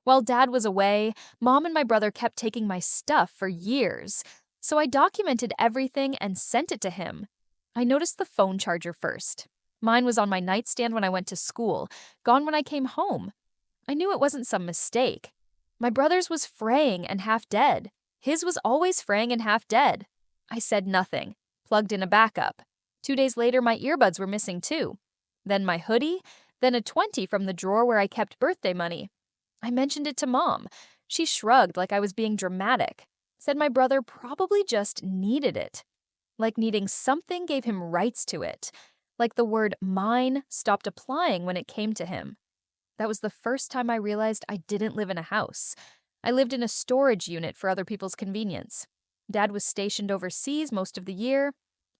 While Dad was away, Mom and my brother kept taking my stuff for years. So I documented everything and sent it to him. I noticed the phone charger first. Mine was on my nightstand when I went to school, gone when I came home. I knew it wasn't some mistake. My brother's was fraying and half dead. His was always fraying and half dead. I said nothing, plugged in a backup. 2 days later, my earbuds were missing too. Then my hoodie, then a 20 from the drawer where I kept birthday money. I mentioned it to Mom. She shrugged like I was being dramatic, said my brother probably just needed it. Like needing something gave him rights to it. Like the word mine stopped applying when it came to him. That was the first time I realized I didn't live in a house. I lived in a storage unit for other people's convenience. Dad was stationed overseas most of the year.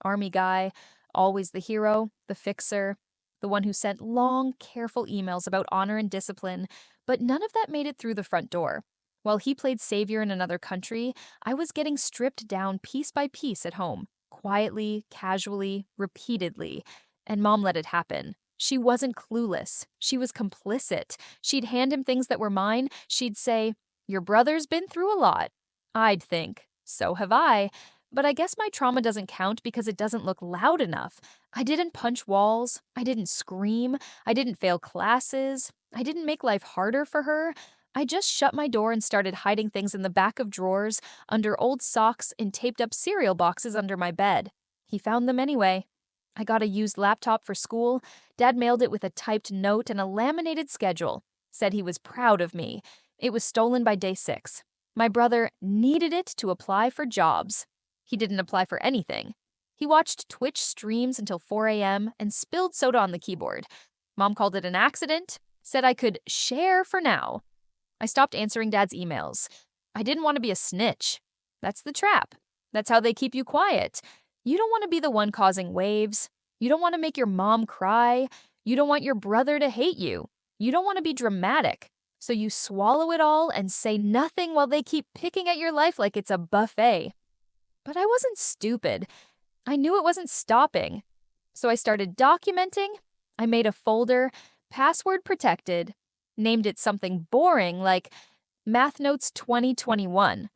Army guy, always the hero, the fixer, the one who sent long, careful emails about honor and discipline, but none of that made it through the front door. While he played savior in another country, I was getting stripped down piece by piece at home, quietly, casually, repeatedly, and Mom let it happen. She wasn't clueless. She was complicit. She'd hand him things that were mine. She'd say, "Your brother's been through a lot." I'd think, "So have I." But I guess my trauma doesn't count because it doesn't look loud enough. I didn't punch walls. I didn't scream. I didn't fail classes. I didn't make life harder for her. I just shut my door and started hiding things in the back of drawers, under old socks, in taped up cereal boxes under my bed. He found them anyway. I got a used laptop for school. Dad mailed it with a typed note and a laminated schedule. Said he was proud of me. It was stolen by day 6. My brother needed it to apply for jobs. He didn't apply for anything. He watched Twitch streams until 4 a.m. and spilled soda on the keyboard. Mom called it an accident, said I could share for now. I stopped answering Dad's emails. I didn't want to be a snitch. That's the trap. That's how they keep you quiet. You don't want to be the one causing waves. You don't want to make your mom cry. You don't want your brother to hate you. You don't want to be dramatic. So you swallow it all and say nothing while they keep picking at your life like it's a buffet. But I wasn't stupid. I knew it wasn't stopping. So I started documenting. I made a folder, password protected, named it something boring like Math Notes 2021.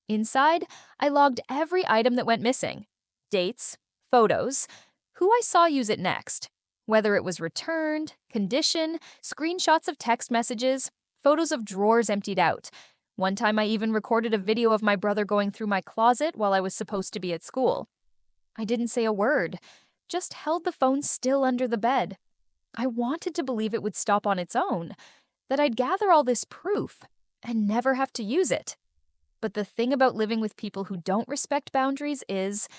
Inside, I logged every item that went missing. Dates, photos, who I saw use it next, whether it was returned, condition, screenshots of text messages, photos of drawers emptied out. One time I even recorded a video of my brother going through my closet while I was supposed to be at school. I didn't say a word, just held the phone still under the bed. I wanted to believe it would stop on its own, that I'd gather all this proof and never have to use it. But the thing about living with people who don't respect boundaries is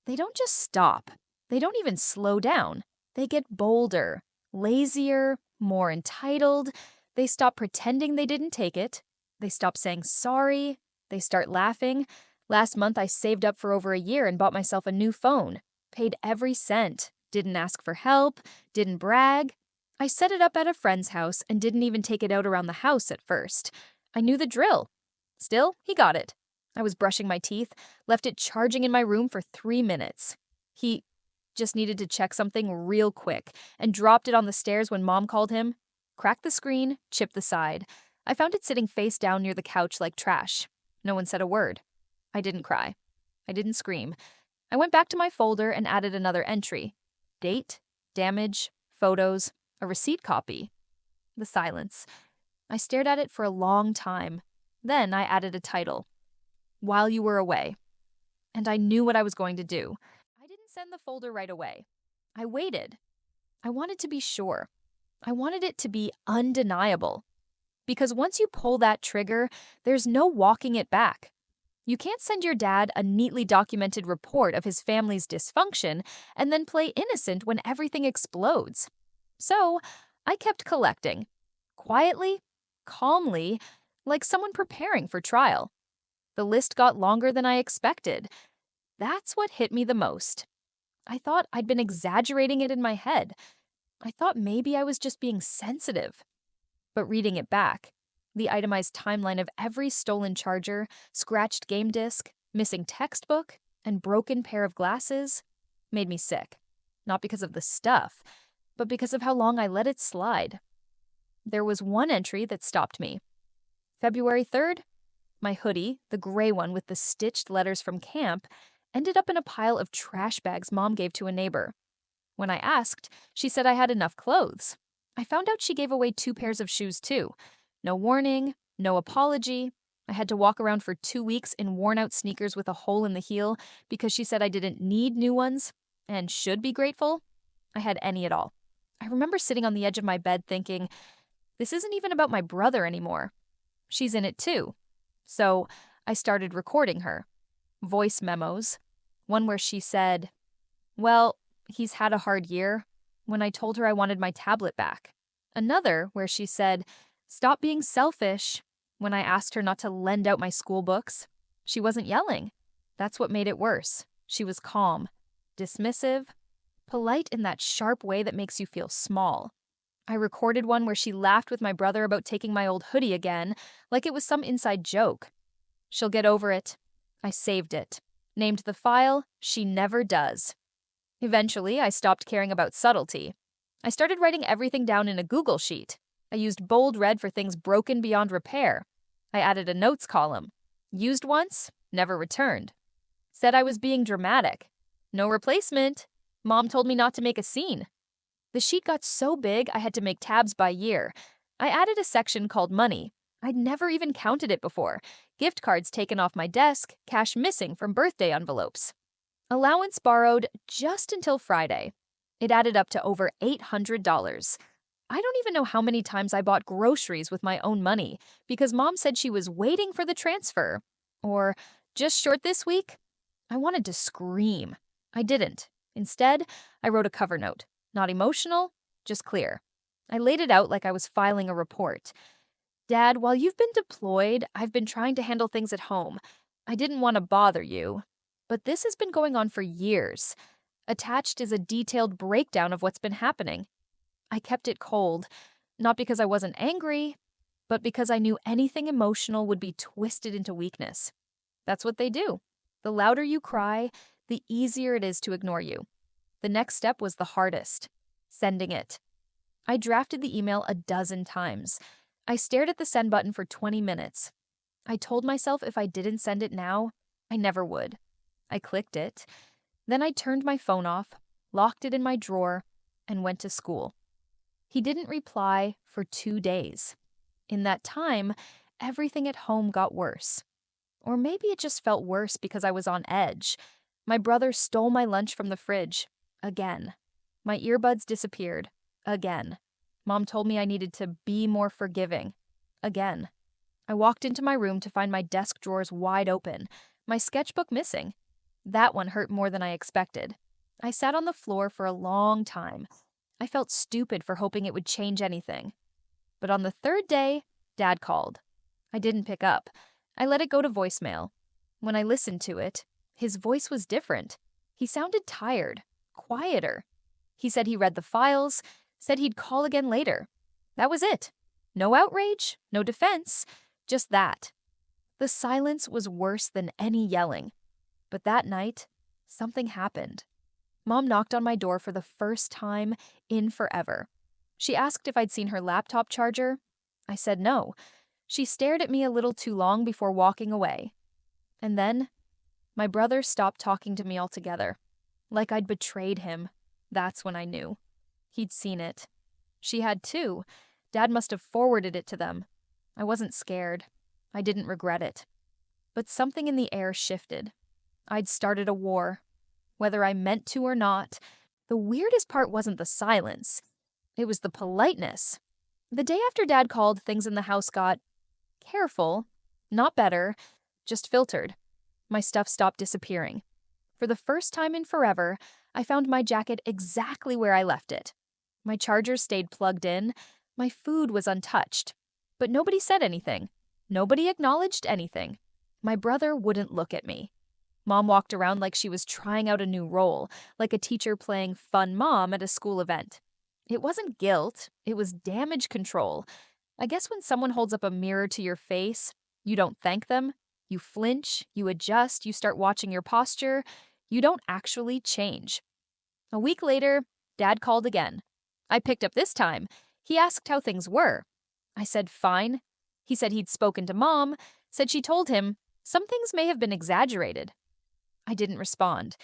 they don't just stop. They don't even slow down. They get bolder, lazier, more entitled. They stop pretending they didn't take it. They stop saying sorry. They start laughing. Last month, I saved up for over a year and bought myself a new phone. Paid every cent. Didn't ask for help. Didn't brag. I set it up at a friend's house and didn't even take it out around the house at first. I knew the drill. Still, he got it. I was brushing my teeth, left it charging in my room for 3 minutes. He just needed to check something real quick and dropped it on the stairs when Mom called him. Cracked the screen, chipped the side. I found it sitting face down near the couch like trash. No one said a word. I didn't cry. I didn't scream. I went back to my folder and added another entry. Date, damage, photos, a receipt copy. The silence. I stared at it for a long time. Then I added a title. While you were away. And I knew what I was going to do. I didn't send the folder right away. I waited. I wanted to be sure. I wanted it to be undeniable. Because once you pull that trigger, there's no walking it back. You can't send your dad a neatly documented report of his family's dysfunction and then play innocent when everything explodes. So, I kept collecting. Quietly, calmly, like someone preparing for trial. The list got longer than I expected. That's what hit me the most. I thought I'd been exaggerating it in my head. I thought maybe I was just being sensitive. But reading it back, the itemized timeline of every stolen charger, scratched game disc, missing textbook, and broken pair of glasses made me sick. Not because of the stuff, but because of how long I let it slide. There was one entry that stopped me. February 3rd, my hoodie, the gray one with the stitched letters from camp, ended up in a pile of trash bags Mom gave to a neighbor. When I asked, she said I had enough clothes. I found out she gave away 2 pairs of shoes too. No warning, no apology. I had to walk around for 2 weeks in worn out sneakers with a hole in the heel because she said I didn't need new ones and should be grateful I had any at all. I remember sitting on the edge of my bed thinking, this isn't even about my brother anymore. She's in it too. So I started recording her. Voice memos. One where she said, well, he's had a hard year, when I told her I wanted my tablet back. Another where she said, stop being selfish, when I asked her not to lend out my school books. She wasn't yelling. That's what made it worse. She was calm, dismissive, polite in that sharp way that makes you feel small. I recorded one where she laughed with my brother about taking my old hoodie again, like it was some inside joke. She'll get over it. I saved it. Named the file, She Never Does. Eventually, I stopped caring about subtlety. I started writing everything down in a Google sheet. I used bold red for things broken beyond repair. I added a notes column. Used once, never returned. Said I was being dramatic. No replacement. Mom told me not to make a scene. The sheet got so big I had to make tabs by year. I added a section called money. I'd never even counted it before. Gift cards taken off my desk, cash missing from birthday envelopes. Allowance borrowed just until Friday. It added up to over $800. I don't even know how many times I bought groceries with my own money because Mom said she was waiting for the transfer. Or, just short this week? I wanted to scream. I didn't. Instead, I wrote a cover note. Not emotional, just clear. I laid it out like I was filing a report. Dad, while you've been deployed, I've been trying to handle things at home. I didn't want to bother you, but this has been going on for years. Attached is a detailed breakdown of what's been happening. I kept it cold, not because I wasn't angry, but because I knew anything emotional would be twisted into weakness. That's what they do. The louder you cry, the easier it is to ignore you. The next step was the hardest, sending it. I drafted the email a dozen times. I stared at the send button for 20 minutes. I told myself if I didn't send it now, I never would. I clicked it. Then I turned my phone off, locked it in my drawer, and went to school. He didn't reply for 2 days. In that time, everything at home got worse. Or maybe it just felt worse because I was on edge. My brother stole my lunch from the fridge. Again. My earbuds disappeared. Again. Mom told me I needed to be more forgiving. Again. I walked into my room to find my desk drawers wide open, my sketchbook missing. That one hurt more than I expected. I sat on the floor for a long time. I felt stupid for hoping it would change anything. But on the third day, Dad called. I didn't pick up. I let it go to voicemail. When I listened to it, his voice was different. He sounded tired, quieter. He said he read the files, said he'd call again later. That was it. No outrage, no defense, just that. The silence was worse than any yelling. But that night, something happened. Mom knocked on my door for the first time in forever. She asked if I'd seen her laptop charger. I said no. She stared at me a little too long before walking away. And then, my brother stopped talking to me altogether. Like I'd betrayed him. That's when I knew. He'd seen it. She had too. Dad must have forwarded it to them. I wasn't scared. I didn't regret it. But something in the air shifted. I'd started a war. Whether I meant to or not, the weirdest part wasn't the silence. It was the politeness. The day after Dad called, things in the house got careful, not better, just filtered. My stuff stopped disappearing. For the first time in forever, I found my jacket exactly where I left it. My charger stayed plugged in. My food was untouched. But nobody said anything. Nobody acknowledged anything. My brother wouldn't look at me. Mom walked around like she was trying out a new role, like a teacher playing fun mom at a school event. It wasn't guilt, it was damage control. I guess when someone holds up a mirror to your face, you don't thank them, you flinch, you adjust, you start watching your posture, you don't actually change. A week later, Dad called again. I picked up this time. He asked how things were. I said fine. He said he'd spoken to Mom, said she told him some things may have been exaggerated. I didn't respond.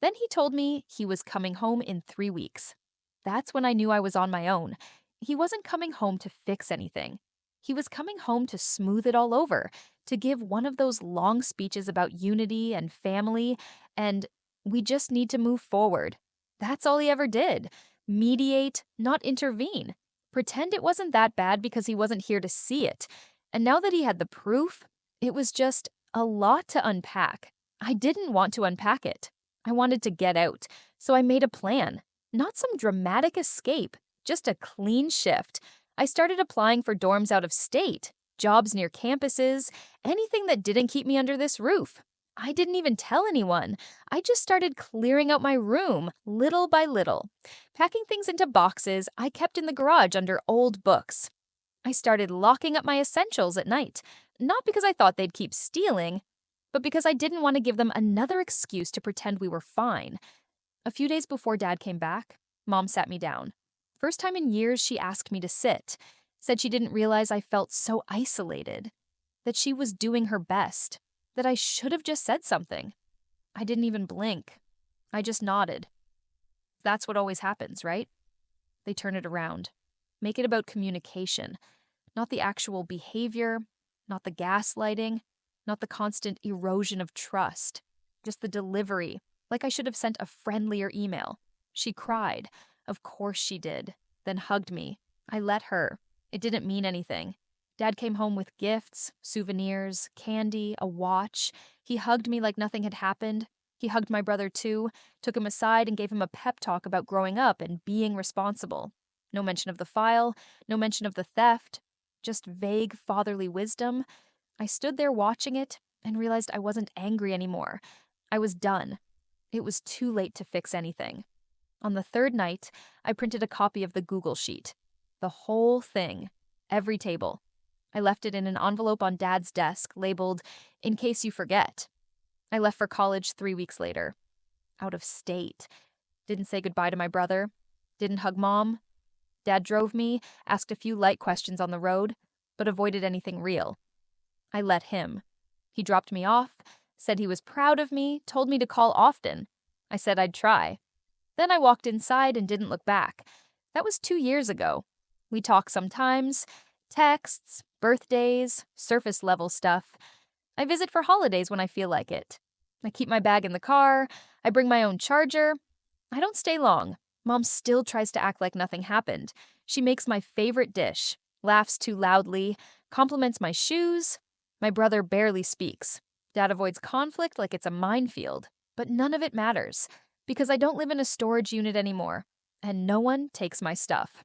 Then he told me he was coming home in 3 weeks. That's when I knew I was on my own. He wasn't coming home to fix anything. He was coming home to smooth it all over, to give one of those long speeches about unity and family, and we just need to move forward. That's all he ever did. Mediate, not intervene. Pretend it wasn't that bad because he wasn't here to see it. And now that he had the proof, it was just a lot to unpack. I didn't want to unpack it. I wanted to get out, so I made a plan. Not some dramatic escape, just a clean shift. I started applying for dorms out of state, jobs near campuses, anything that didn't keep me under this roof. I didn't even tell anyone. I just started clearing out my room, little by little. Packing things into boxes I kept in the garage under old books. I started locking up my essentials at night, not because I thought they'd keep stealing, but because I didn't want to give them another excuse to pretend we were fine. A few days before Dad came back, Mom sat me down. First time in years she asked me to sit, said she didn't realize I felt so isolated, that she was doing her best, that I should have just said something. I didn't even blink. I just nodded. That's what always happens, right? They turn it around. Make it about communication, not the actual behavior, not the gaslighting, not the constant erosion of trust, just the delivery, like I should have sent a friendlier email. She cried. Of course she did. Then hugged me. I let her. It didn't mean anything. Dad came home with gifts, souvenirs, candy, a watch. He hugged me like nothing had happened. He hugged my brother too, took him aside and gave him a pep talk about growing up and being responsible. No mention of the file, no mention of the theft, just vague fatherly wisdom. I stood there watching it and realized I wasn't angry anymore. I was done. It was too late to fix anything. On the third night, I printed a copy of the Google Sheet. The whole thing. Every table. I left it in an envelope on Dad's desk labeled, "In case you forget." I left for college 3 weeks later. Out of state. Didn't say goodbye to my brother. Didn't hug Mom. Dad drove me, asked a few light questions on the road, but avoided anything real. I let him. He dropped me off, said he was proud of me, told me to call often. I said I'd try. Then I walked inside and didn't look back. That was 2 years ago. We talk sometimes. Texts, birthdays, surface level stuff. I visit for holidays when I feel like it. I keep my bag in the car. I bring my own charger. I don't stay long. Mom still tries to act like nothing happened. She makes my favorite dish, laughs too loudly, compliments my shoes. My brother barely speaks. Dad avoids conflict like it's a minefield. But none of it matters, because I don't live in a storage unit anymore, and no one takes my stuff.